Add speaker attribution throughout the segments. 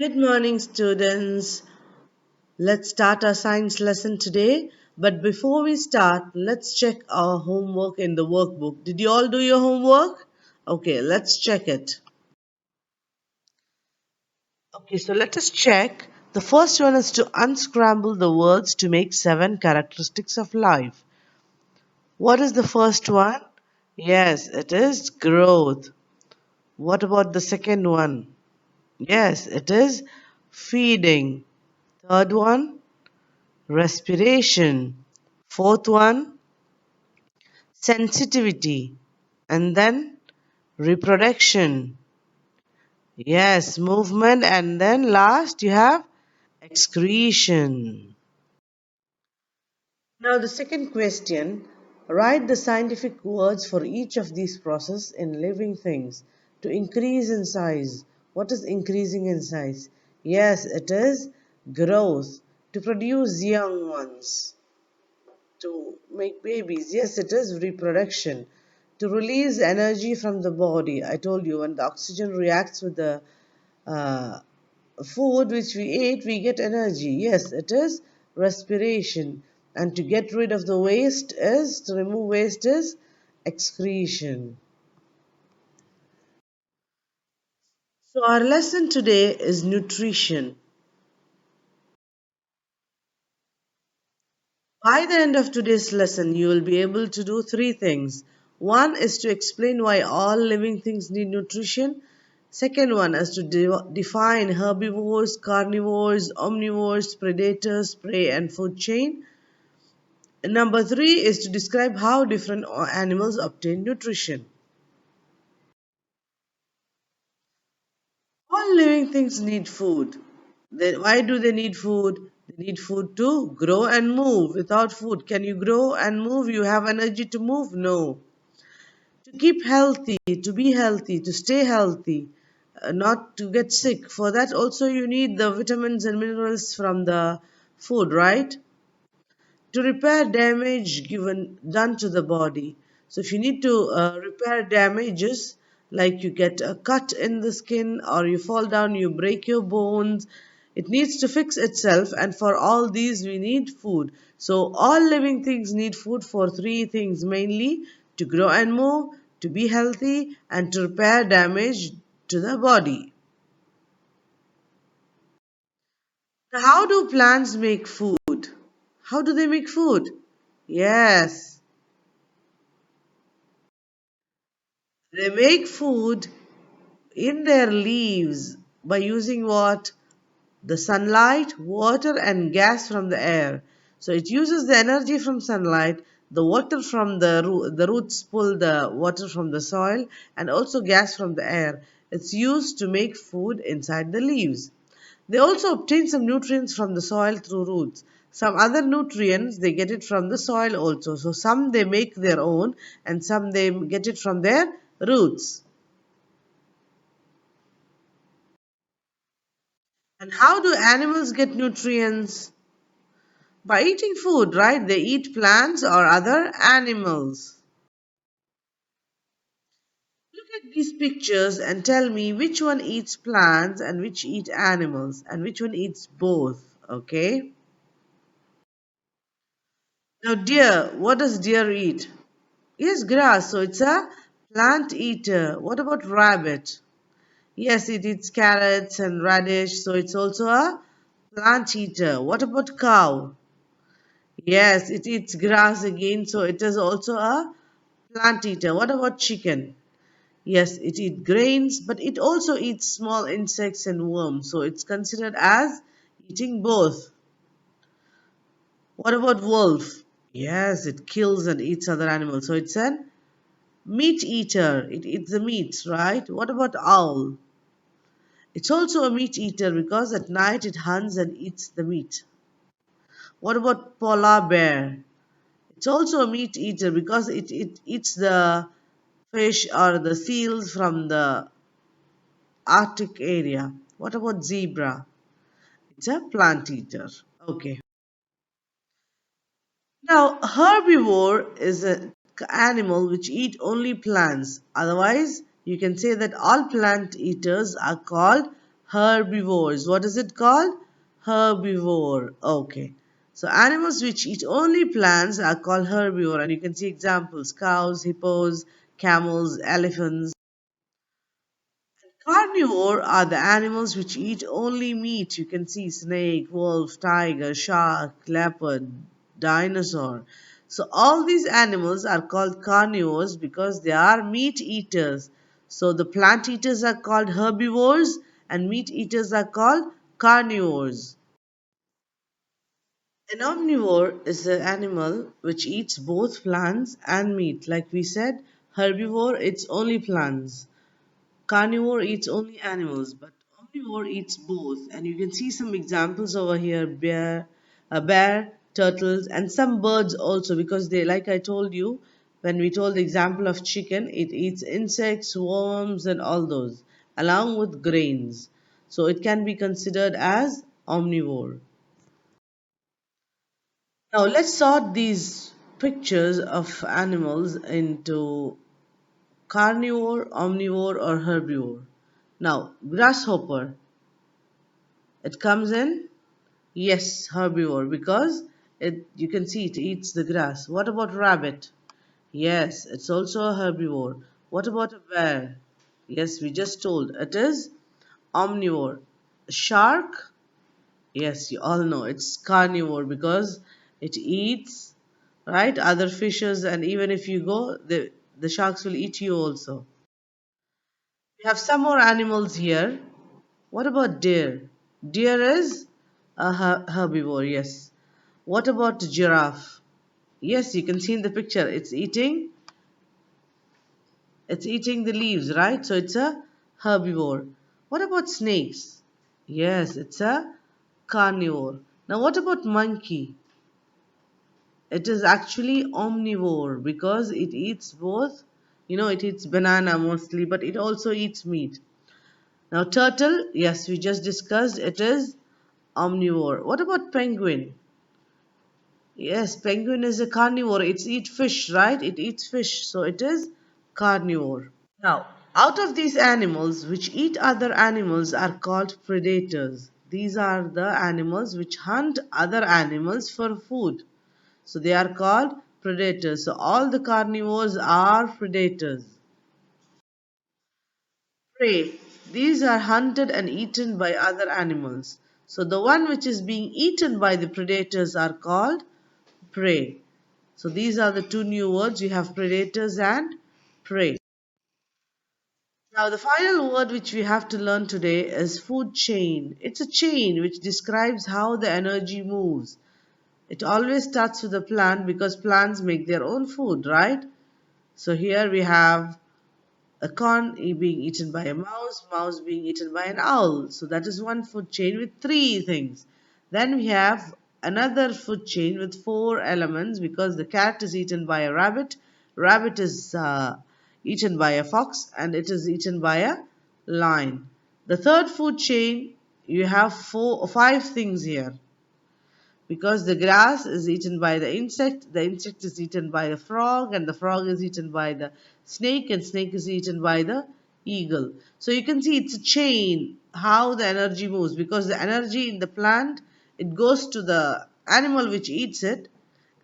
Speaker 1: Good morning, students. Let's start our science lesson today. But before we start, let's check our homework in the workbook. Did you all do your homework? Okay, let's check it. Okay, so let us check. The first one is to unscramble the words to make seven characteristics of life. What is the first one? Yes, it is growth. What about the second one? Yes, it is feeding. Third one, respiration. Fourth one, sensitivity. And then reproduction. Yes, movement. And then last you have excretion. Now the second question, write the scientific words for each of these processes in living things. To increase in size. What is increasing in size? Yes, it is growth. To produce young ones. To make babies. Yes, it is reproduction. To release energy from the body. I told you when the oxygen reacts with the uh, food which we ate, we get energy. Yes, it is respiration. And to get rid of the waste is, to remove waste is excretion. So our lesson today is nutrition. By the end of today's lesson, you will be able to do three things. One is to explain why all living things need nutrition. Second one is to define herbivores, carnivores, omnivores, predators, prey, and food chain. Number three is to describe how different animals obtain nutrition. All living things need food. Why do they need food? They need food to grow and move. Without food, can you grow and move? You have energy to move? No. To keep healthy, to be healthy, to stay healthy, not to get sick. For that, also, you need the vitamins and minerals from the food, right? To repair damage done to the body. So if you need to repair damages, like you get a cut in the skin or you fall down, you break your bones, it needs to fix itself, and for all these we need food. So all living things need food for three things mainly: to grow and move, to be healthy, and to repair damage to the body. Now, how do plants make food? How do they make food? Yes, they make food in their leaves by using what? The sunlight, water, and gas from the air. So it uses the energy from sunlight, the water from the roots pull the water from the soil, and also gas from the air. It's used to make food inside the leaves. They also obtain some nutrients from the soil through roots. Some other nutrients they get it from the soil also. So some they make their own and some they get it from their roots. And how do animals get nutrients? By eating food, right? They eat plants or other animals. Look at these pictures and tell me which one eats plants and which eat animals and which one eats both. Okay? Now, deer, what does deer eat? Yes, grass. So it's a plant eater. What about rabbit? Yes, it eats carrots and radish. So it's also a plant eater. What about cow? Yes, it eats grass again, so it is also a plant eater. What about chicken? Yes, it eats grains, but it also eats small insects and worms, so it's considered as eating both. What about wolf? Yes, it kills and eats other animals, so it's a meat eater. It eats the meats, right? What about owl? It's also a meat eater because at night it hunts and eats the meat. What about polar bear? It's also a meat eater because it eats the fish or the seals from the Arctic area. What about zebra? It's a plant eater. Okay. Now, herbivore is an animal which eat only plants. Otherwise, you can say that all plant eaters are called Herbivores. What is it called? Herbivore. Okay. So animals which eat only plants are called herbivore, and you can see examples: cows, hippos, camels, elephants. Carnivore are the animals which eat only meat. You can see snake, wolf, tiger, shark, leopard, dinosaur. So all these animals are called carnivores because they are meat eaters. So the plant eaters are called herbivores and meat eaters are called carnivores. An omnivore is an animal which eats both plants and meat. Like we said, herbivore eats only plants. Carnivore eats only animals, but omnivore eats both. And you can see some examples over here: bear, turtles, and some birds also. Because they, like I told you, when we told the example of chicken, it eats insects, worms, and all those, along with grains. So it can be considered as omnivore. Now let's sort these pictures of animals into carnivore, omnivore, or herbivore. Now, grasshopper, it comes in, yes, herbivore because it you can see it eats the grass. What about rabbit? Yes, it's also a herbivore. What about a bear? Yes, we just told it is omnivore. Shark? Yes, you all know it's carnivore because it eats, right, other fishes, and even if you go, the sharks will eat you also. We have some more animals here. What about deer? Deer is a herbivore, yes. What about giraffe? Yes, you can see in the picture. It's eating the leaves, right? So it's a herbivore. What about snakes? Yes, it's a carnivore. Now what about monkey? It is actually omnivore because it eats both. It eats banana mostly, but it also eats meat. Now turtle, yes, we just discussed it is omnivore. What about penguin? Yes, penguin is a carnivore. It eats fish, right? It eats fish, so it is carnivore. Now, out of these animals which eat other animals are called predators. These are the animals which hunt other animals for food. So they are called predators. So all the carnivores are predators. Prey. These are hunted and eaten by other animals. So the one which is being eaten by the predators are called prey. So these are the two new words. You have predators and prey. Now the final word which we have to learn today is food chain. It's a chain which describes how the energy moves. It always starts with a plant because plants make their own food, right? So here we have a corn being eaten by a mouse, mouse being eaten by an owl. So that is one food chain with three things. Then we have another food chain with four elements because the cat is eaten by a rabbit, rabbit is eaten by a fox, and it is eaten by a lion. The third food chain, you have five things here because the grass is eaten by the insect is eaten by the frog, and the frog is eaten by the snake, and snake is eaten by the eagle. So you can see it's a chain how the energy moves because the energy in the plant, it goes to the animal which eats it,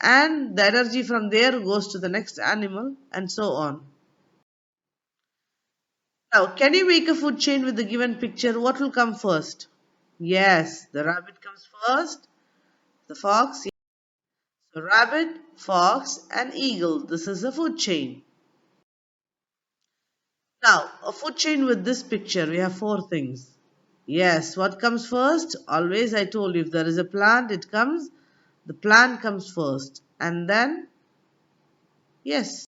Speaker 1: and the energy from there goes to the next animal, and so on. Now, can you make a food chain with the given picture? What will come first? Yes, the rabbit comes first, the fox. So rabbit, fox, and eagle. This is a food chain. Now, a food chain with this picture, we have four things. Yes, what comes first? Always I told you if there is a plant, the plant comes first. And then, yes,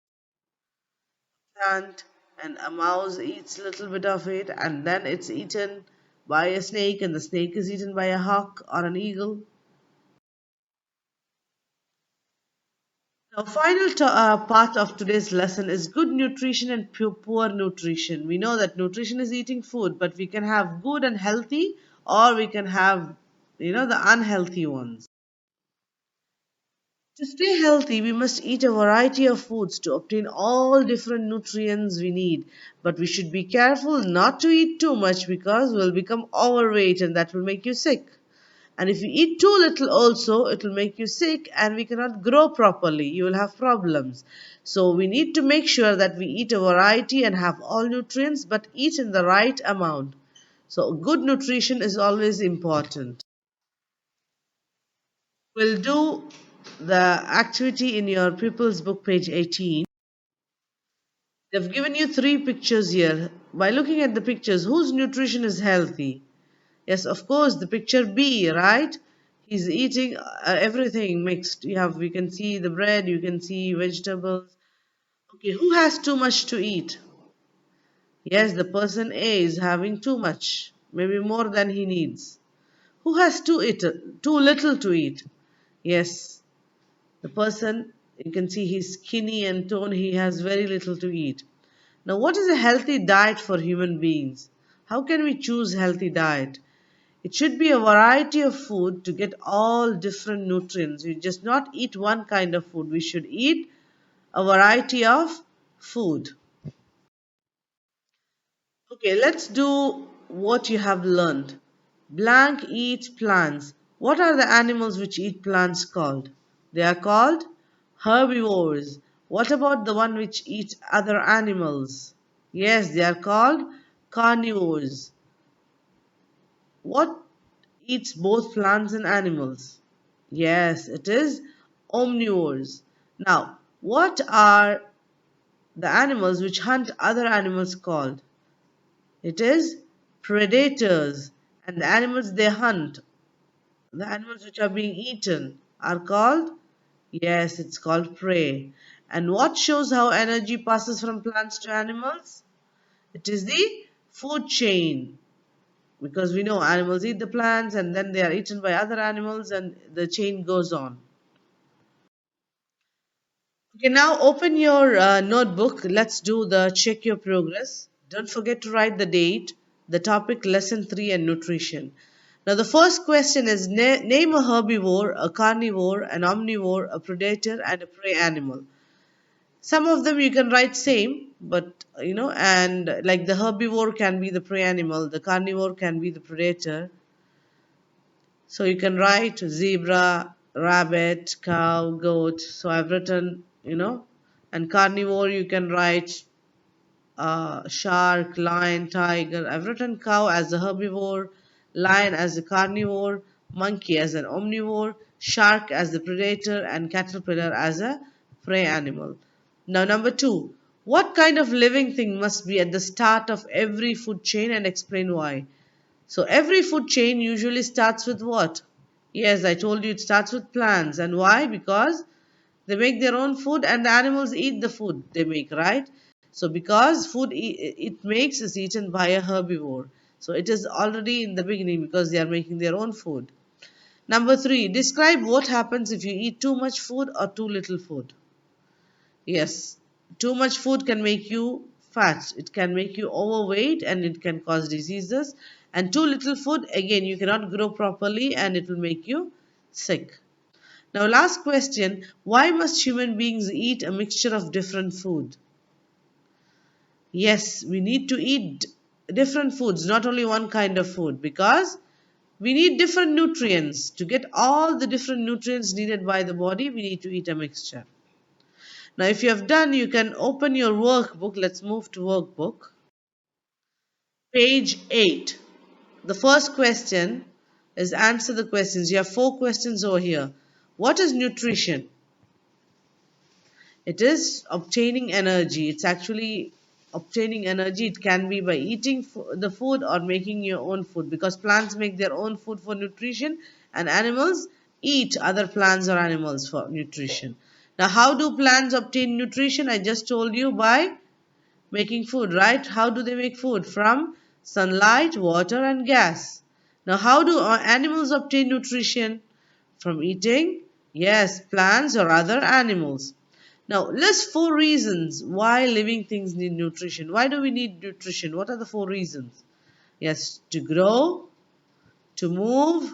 Speaker 1: plant and a mouse eats a little bit of it, and then it's eaten by a snake, and the snake is eaten by a hawk or an eagle. Now, final part of today's lesson is good nutrition and poor nutrition. We know that nutrition is eating food, but we can have good and healthy, or we can have, the unhealthy ones. To stay healthy, we must eat a variety of foods to obtain all different nutrients we need. But we should be careful not to eat too much because we'll become overweight and that will make you sick. And if you eat too little also, it will make you sick and we cannot grow properly. You will have problems. So we need to make sure that we eat a variety and have all nutrients but eat in the right amount. So good nutrition is always important. We'll do the activity in your pupils book page 18. They've given you three pictures here. By looking at the pictures, whose nutrition is healthy? Yes, of course, the picture B, right? He's eating everything mixed. We can see the bread, you can see vegetables. Okay, who has too much to eat? Yes, the person A is having too much, maybe more than he needs. Who has too little to eat? Yes, the person, you can see he's skinny and toned, he has very little to eat. Now, what is a healthy diet for human beings? How can we choose healthy diet? It should be a variety of food to get all different nutrients. We just not eat one kind of food. We should eat a variety of food. Okay, let's do what you have learned. Blank eats plants. What are the animals which eat plants called? They are called herbivores. What about the one which eats other animals? Yes, they are called carnivores. What eats both plants and animals? Yes, it is omnivores. Now, what are the animals which hunt other animals called? It is predators. And the animals they hunt, the animals which are being eaten, are called? Yes, it's called prey. And what shows how energy passes from plants to animals? It is the food chain. Because we know animals eat the plants and then they are eaten by other animals and the chain goes on. Okay, now open your notebook. Let's do the check your progress. Don't forget to write the date, the topic, lesson 3, and nutrition. Now, the first question is name a herbivore, a carnivore, an omnivore, a predator, and a prey animal. Some of them you can write same, but and like the herbivore can be the prey animal, the carnivore can be the predator. So you can write zebra, rabbit, cow, goat. So I've written, and carnivore you can write shark, lion, tiger. I've written cow as a herbivore, lion as a carnivore, monkey as an omnivore, shark as the predator, and caterpillar as a prey animal. Now, number 2. What kind of living thing must be at the start of every food chain and explain why? So every food chain usually starts with what? Yes, I told you it starts with plants. And why? Because they make their own food and the animals eat the food they make, right? So because it makes is eaten by a herbivore. So it is already in the beginning because they are making their own food. Number 3, describe what happens if you eat too much food or too little food. Yes, too much food can make you fat. It can make you overweight and it can cause diseases. And too little food, again, you cannot grow properly and it will make you sick. Now, last question, why must human beings eat a mixture of different food? Yes, we need to eat different foods, not only one kind of food, because we need different nutrients. To get all the different nutrients needed by the body, we need to eat a mixture. Now, if you have done, you can open your workbook. Let's move to workbook. Page 8. The first question is answer the questions. You have 4 questions over here. What is nutrition? It is obtaining energy. It's actually obtaining energy. It can be by eating the food or making your own food because plants make their own food for nutrition and animals eat other plants or animals for nutrition. Now, how do plants obtain nutrition? I just told you by making food, right? How do they make food? From sunlight, water, and gas. Now, how do animals obtain nutrition? From eating, yes, plants or other animals. Now, list 4 reasons why living things need nutrition. Why do we need nutrition? What are the 4 reasons? Yes, to grow, to move,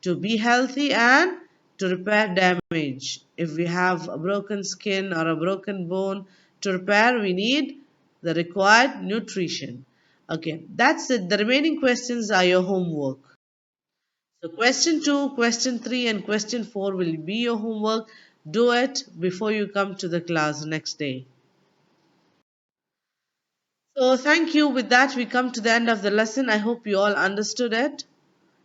Speaker 1: to be healthy, and to repair damage. If we have a broken skin or a broken bone to repair, we need the required nutrition. Okay, that's it. The remaining questions are your homework. So, question 2, question 3, and question 4 will be your homework. Do it before you come to the class next day. So, thank you. With that, we come to the end of the lesson. I hope you all understood it.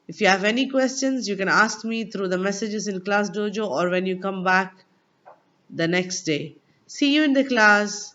Speaker 1: If you have any questions, you can ask me through the messages in Class Dojo or when you come back the next day. See you in the class.